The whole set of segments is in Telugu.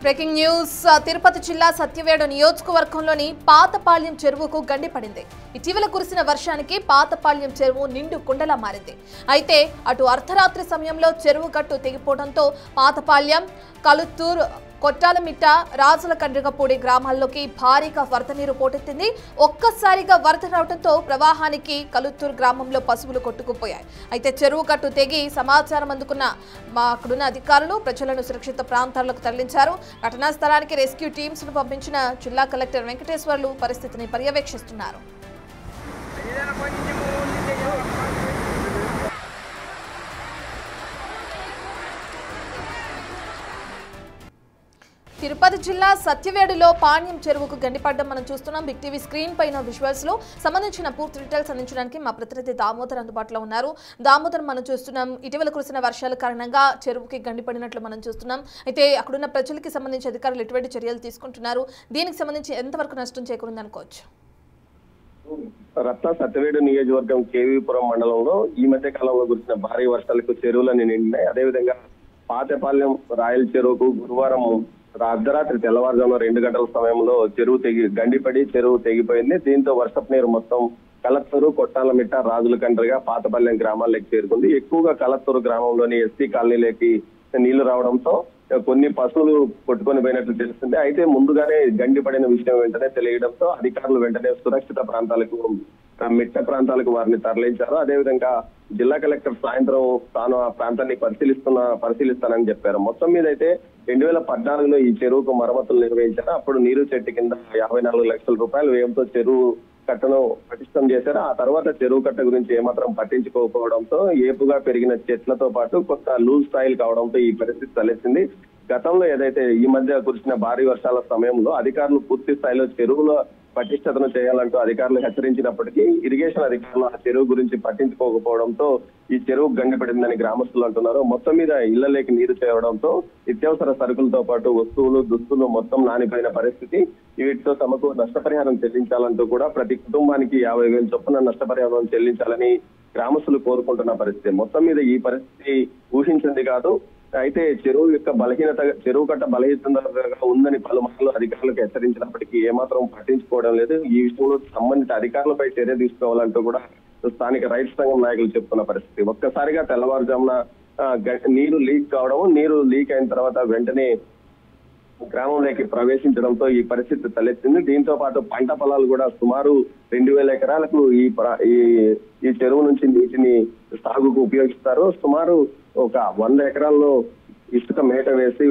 బ్రేకింగ్ న్యూస్ తిరుపతి జిల్లా సత్యవేడు నియోజకవర్గంలోని పాతపాళ్యం చెరువుకు గండి పడింది. ఇటీవల కురిసిన వర్షానికి పాతపాళ్యం చెరువు నిండు కుండలా మారింది. అయితే అటు అర్ధరాత్రి సమయంలో చెరువు గట్టు తెగిపోవడంతో పాతపాళ్యం, కలుత్తూరు, కొట్టాలమిట్ట, రాజుల కండ్రిగపూడి గ్రామాల్లోకి భారీగా వరద నీరు పోటెత్తింది. ఒక్కసారిగా వరద రావడంతో ప్రవాహానికి కలుత్తూరు గ్రామంలో పశువులు కొట్టుకుపోయాయి. అయితే చెరువు గట్టు తెగి సమాచారం అందుకున్న అక్కడున్న అధికారులు ప్రజలను సురక్షిత ప్రాంతాలకు తరలించారు. ఘటనా స్థలానికి రెస్క్యూ టీమ్స్ ను పంపించిన జిల్లా కలెక్టర్ వెంకటేశ్వర్లు పరిస్థితిని పర్యవేక్షిస్తున్నారు. తిరుపతి జిల్లా సత్యవేడులో పాణ్యం చెరువుకు గండిపడ్డం మనం చూస్తున్నాం. బిగ్ టీవీ స్క్రీన్ పైన విజువల్స్ లో సంబంధించిన పూర్తి డీటెయిల్స్ అందించడానికి మా ప్రతినిధి దామోదర్ అందుబాటులో ఉన్నారు. దామోదర్, మనం చూస్తున్నాం ఇటీవల కురిసిన వర్షాల కారణంగా చెరువుకి గండిపడినట్లు మనం చూస్తున్నాం. అయితే అక్కడున్న ప్రజలకి సంబంధించి అధికారులు ఎటువంటి చర్యలు తీసుకుంటున్నారు? దీనికి సంబంధించి ఎంతవరకు నష్టం చేకూరింది అనుకోవచ్చు? రత్న సత్యవేడు నియోజకవర్గం కేవీపురం మండలంలో ఈ మధ్య కాలంలో కురిసిన భారీ వర్షాలకు చెరువులన్నీ నిండినాయి. అదేవిధంగా పాతపాళ్యం రాయల చెరువుకు గురువారం అర్ధరాత్రి తెల్లవారుజామున 2 గంటల సమయంలో గండిపడి చెరువు తెగిపోయింది. దీంతో వర్షపు నీరు మొత్తం కలత్తూరు, కొట్టాలమిట్ట, రాజుల కండ్రిగా, పాతపాళ్యం గ్రామాల్లోకి చేరుకుంది. ఎక్కువగా కలత్తూరు గ్రామంలోని ఎస్టీ కాలనీలోకి నీళ్లు రావడంతో కొన్ని పశువులు కొట్టుకొని పోయినట్లు తెలుస్తుంది. అయితే ముందుగానే గండిపడిన విషయం వెంటనే తెలియడంతో అధికారులు వెంటనే సురక్షిత ప్రాంతాలకు, మిట్ట ప్రాంతాలకు వారిని తరలించారు. అదేవిధంగా జిల్లా కలెక్టర్ సాయంత్రం తాను ఆ ప్రాంతాన్ని పరిశీలిస్తానని చెప్పారు. మొత్తం మీద అయితే 2014లో ఈ చెరువుకు మరమ్మతులు నిర్వహించారు. అప్పుడు నీరు చెట్టు కింద 54 లక్షల రూపాయలు వ్యయంతో చెరువు కట్టను పటిష్టం చేశారు. ఆ తర్వాత చెరువు కట్ట గురించి ఏమాత్రం పట్టించుకోకపోవడంతో ఏపుగా పెరిగిన చెట్లతో పాటు కొంత లూజ్ స్టైల్ కావడంతో ఈ పరిస్థితి తలెత్తింది. గతంలో ఏదైతే ఈ మధ్య కురిసిన భారీ వర్షాల సమయంలో అధికారులు పూర్తి స్థాయిలో చెరువులో పటిష్టతను చేయాలంటూ అధికారులు హెచ్చరించినప్పటికీ ఇరిగేషన్ అధికారులు ఆ చెరువు గురించి పట్టించుకోకపోవడంతో ఈ చెరువు గండిపడిందని గ్రామస్తులు అంటున్నారు. మొత్తం మీద ఇళ్లలోకి నీరు చేరడంతో నిత్యావసర సరుకులతో పాటు వస్తువులు, దుస్తులు మొత్తం నానిపోయిన పరిస్థితి. వీటితో తమకు నష్టపరిహారం చెల్లించాలంటూ కూడా ప్రతి కుటుంబానికి 50,000 చొప్పున నష్టపరిహారం చెల్లించాలని గ్రామస్తులు కోరుకుంటున్న పరిస్థితి. మొత్తం మీద ఈ పరిస్థితి ఊహించింది కాదు. అయితే చెరువు కట్ట బలహీనంగా ఉందని పలుమార్లు అధికారులకు హెచ్చరించినప్పటికీ ఏమాత్రం పట్టించుకోవడం లేదు. ఈ విషయంలో సంబంధిత అధికారులపై చర్య తీసుకోవాలంటూ కూడా స్థానిక రైతు సంఘం నాయకులు చెప్తున్న పరిస్థితి. ఒక్కసారిగా తెల్లవారుజామున నీరు లీక్ అయిన తర్వాత వెంటనే గ్రామంలోకి ప్రవేశించడంతో ఈ పరిస్థితి తలెత్తింది. దీంతో పాటు పంట పొలాలు కూడా సుమారు 2,000 ఎకరాలకు ఈ చెరువు నుంచి నీటిని సాగుకు ఉపయోగిస్తారు. సుమారు ఒక 100 ఎకరాల్లో ఇసుక మేట వేసి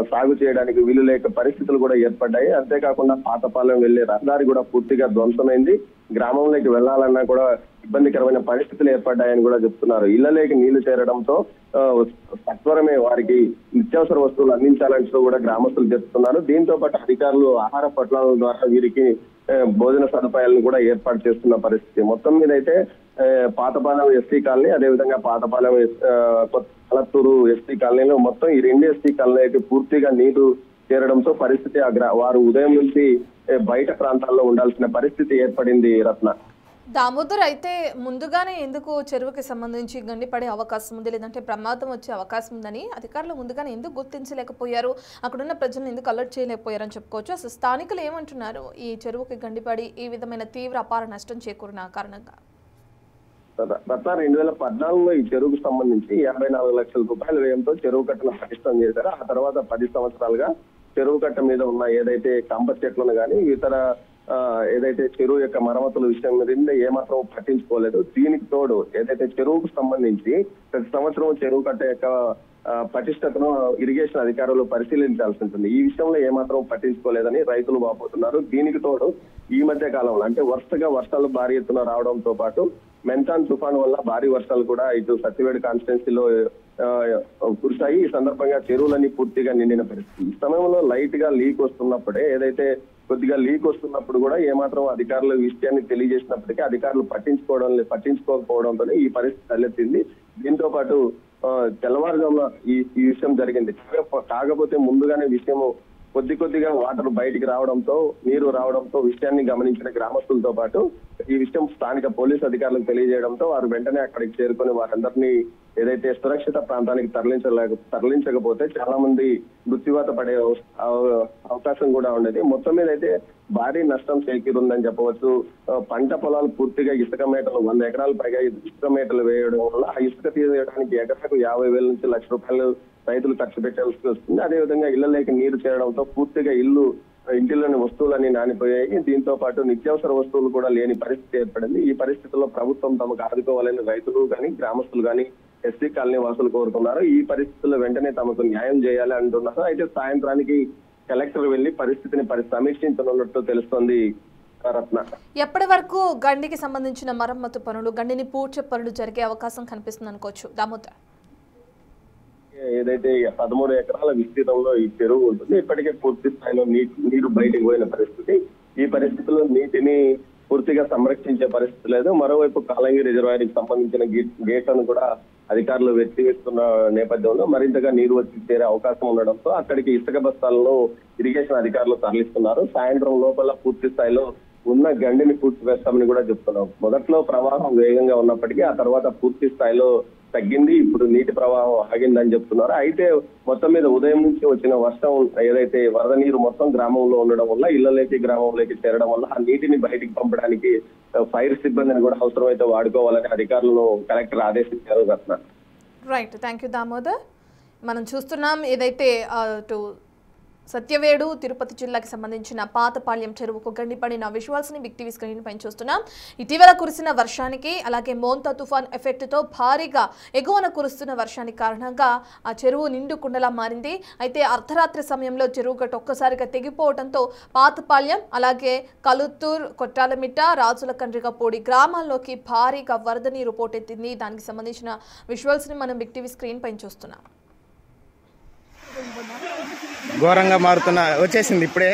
సాగు చేయడానికి వీలు లేక పరిస్థితులు కూడా ఏర్పడ్డాయి. అంతేకాకుండా పాతపాలెం వెళ్లే రహదారి కూడా పూర్తిగా ధ్వంసమైంది. గ్రామంలోకి వెళ్లాలన్నా కూడా ఇబ్బందికరమైన పరిస్థితులు ఏర్పడ్డాయని కూడా చెప్తున్నారు. ఇళ్లలోకి నీళ్లు చేరడంతో సత్వరమే వారికి నిత్యావసర వస్తువులు అందించాలంటూ కూడా గ్రామస్తులు చెప్తున్నారు. దీంతో పాటు అధికారులు ఆహార పొట్లాల ద్వారా వీరికి భోజన సదుపాయాలను కూడా ఏర్పాటు చేస్తున్న పరిస్థితి. మొత్తం మీద అయితే పాతపాలెం ఎస్టీ కాలనీ, అదేవిధంగా పాతపాలెం కలత్తూరు ఎస్టీ కాలనీలో మొత్తం ఈ 2 ఎస్టీ కాలనీకి పూర్తిగా నీరు చేరడంతో పరిస్థితి వారు ఉదయం నుంచి బయట ప్రాంతాల్లో ఉండాల్సిన పరిస్థితి ఏర్పడింది. రత్న, దామోదర్, అయితే ముందుగానే ఎందుకు చెరువుకి సంబంధించి గండిపడే అవకాశం ఉంది, లేదంటే ప్రమాదం వచ్చే అవకాశం ఉందని అధికారులు ముందుగానే ఎందుకు గుర్తించలేకపోయారు? అక్కడున్న ప్రజలను ఎందుకు అలర్ట్ చేయలేకపోయారని చెప్పుకోవచ్చు. అసలు స్థానికులు ఏమంటున్నారు ఈ చెరువుకి గండిపడి ఈ విధమైన తీవ్ర అపార నష్టం చేకూరిన కారణంగా? రత్న, 2014లో ఈ చెరువుకు సంబంధించి 54 లక్షల రూపాయల వ్యయంతో చెరువు కట్టను పటిష్టం చేశారు. ఆ తర్వాత 10 సంవత్సరాలుగా చెరువు కట్ట మీద ఉన్న ఏదైతే కంప చెట్లను కానీ ఇతర ఏదైతే చెరువు యొక్క మరమ్మతుల విషయం మీద ఏమాత్రం పట్టించుకోలేదు. దీనికి తోడు ఏదైతే చెరువుకు సంబంధించి ప్రతి సంవత్సరం చెరువు కట్ట యొక్క పటిష్టతను ఇరిగేషన్ అధికారులు పరిశీలించాల్సి ఉంటుంది. ఈ విషయంలో ఏమాత్రం పట్టించుకోలేదని రైతులు వాపోతున్నారు. దీనికి తోడు ఈ మధ్య కాలంలో అంటే వరుసగా వర్షాలు భారీ ఎత్తున రావడంతో పాటు మెంతాన్ తుఫాను వల్ల భారీ వర్షాలు కూడా ఇటు సత్యవేడు కాన్స్టిట్యున్సీలో కురిశాయి. ఈ సందర్భంగా చెరువులన్నీ పూర్తిగా నిండిన పరిస్థితి. ఈ సమయంలో లైట్ గా లీక్ వస్తున్నప్పుడే కొద్దిగా లీక్ వస్తున్నప్పుడు కూడా ఏమాత్రం అధికారుల విషయాన్ని తెలియజేసినప్పటికీ అధికారులు పట్టించుకోకపోవడంతో ఈ పరిస్థితి తలెత్తింది. దీంతో పాటు తెల్లవారుజామున ఈ విషయం జరిగింది. కాకపోతే ముందుగానే విషయం కొద్దిగా వాటర్ బయటికి రావడంతో, నీరు రావడంతో విషయాన్ని గమనించిన గ్రామస్తులతో పాటు ఈ విషయం స్థానిక పోలీసు అధికారులకు తెలియజేయడంతో వారు వెంటనే అక్కడికి చేరుకొని వారందరినీ ఏదైతే సురక్షిత ప్రాంతానికి తరలించకపోతే చాలా మంది మృత్యువాత పడే అవకాశం కూడా ఉండేది. మొత్తం మీద అయితే భారీ నష్టం చేకూరుందని చెప్పవచ్చు. పంట పొలాలు పూర్తిగా ఇసుక మేటలు 100 ఎకరాలు పైగా ఇసుక మేటలు వేయడం వల్ల ఆ ఇసుక తీయడానికి ఎకరాకు 50,000 నుంచి ₹1,00,000 రైతులు ఖర్చు పెట్టాల్సి వస్తుంది. అదేవిధంగా ఇళ్లలోకి నీరు చేరడంతో పూర్తిగా ఇంటిలోని వస్తువులన్నీ నానిపోయాయి. దీంతో పాటు నిత్యావసర వస్తువులు కూడా లేని పరిస్థితి ఏర్పడింది. ఈ పరిస్థితుల్లో ప్రభుత్వం తమకు ఆదుకోవాలని రైతులు కానీ గ్రామస్తులు కానీ ఎస్సీ కాలనీ వాసులు కోరుతున్నారు. ఈ పరిస్థితుల్లో వెంటనే తమకు న్యాయం చేయాలి అంటున్నారు. అయితే సాయంత్రానికి కలెక్టర్ వెళ్లి పరిస్థితిని సమీక్షించనున్నట్టు తెలుస్తోంది. రత్న, ఎప్పటి వరకు గండికి సంబంధించిన మరమ్మతు పనులు, గండిని పూడ్చే పనులు జరిగే అవకాశం కనిపిస్తుంది అనుకోవచ్చు దామోదర్? ఏదైతే 13 ఎకరాల విస్తీర్ణంలో ఈ చెరువు ఉంటుంది, ఇప్పటికే పూర్తి స్థాయిలో నీరు బయటకు పోయిన పరిస్థితి. ఈ పరిస్థితుల్లో నీటిని పూర్తిగా సంరక్షించే పరిస్థితి లేదు. మరోవైపు కాలంగి రిజర్వాయర్కి సంబంధించిన గేట్లను కూడా అధికారులు వెత్తివేస్తున్న నేపథ్యంలో మరింతగా నీరు వచ్చి చేరే అవకాశం ఉండడంతో అక్కడికి ఇసుక బస్తాలను ఇరిగేషన్ అధికారులు తరలిస్తున్నారు. సాయంత్రం లోపల పూర్తి స్థాయిలో ఉన్న గండిని పూడ్చివేస్తామని కూడా చెప్తున్నాం. మొదట్లో ప్రవాహం వేగంగా ఉన్నప్పటికీ ఆ తర్వాత పూర్తి స్థాయిలో తగ్గింది. ఇప్పుడు నీటి ప్రవాహం ఆగిందని చెప్తున్నారు. అయితే మొత్తం మీద ఉదయం నుంచి వచ్చిన వర్షం ఏదైతే వరద నీరు మొత్తం గ్రామంలో ఉండడం వల్ల గ్రామంలోకి చేరడం వల్ల ఆ నీటిని బయటికి పంపడానికి ఫైర్ సిబ్బందిని కూడా అవసరమైతే వాడుకోవాలని అధికారులను కలెక్టర్ ఆదేశించారు. రత్న, రైట్, థ్యాంక్ యూ దామోదర్. మనం చూస్తున్నాం ఏదైతే సత్యవేడు తిరుపతి జిల్లాకి సంబంధించిన పాతపాళ్యం చెరువుకు గండిపడిన విజువల్స్ ని బిగ్ టీవీ స్క్రీన్ పైన చూస్తున్నాం. ఇటీవల కురిసిన వర్షానికి అలాగే మోంతా తుఫాన్ ఎఫెక్ట్ తో భారీగా ఎగువన కురుస్తున్న వర్షానికి కారణంగా ఆ చెరువు నిండు కుండలా మారింది. అయితే అర్ధరాత్రి సమయంలో చెరువు గట్టు ఒక్కసారిగా తెగిపోవడంతో పాతపాళ్యం అలాగే కలుత్తూర్, కొట్టాలమిట్ట, రాజుల కండ్రిగపూడి గ్రామాల్లోకి భారీగా వరద నీరు పోటెత్తింది. దానికి సంబంధించిన విజువల్స్ ని మనం బిగ్ టీవీ స్క్రీన్ పైన చూస్తున్నాం. ఘోరంగా మారుతున్నా వచ్చేసింది ఇప్పుడే.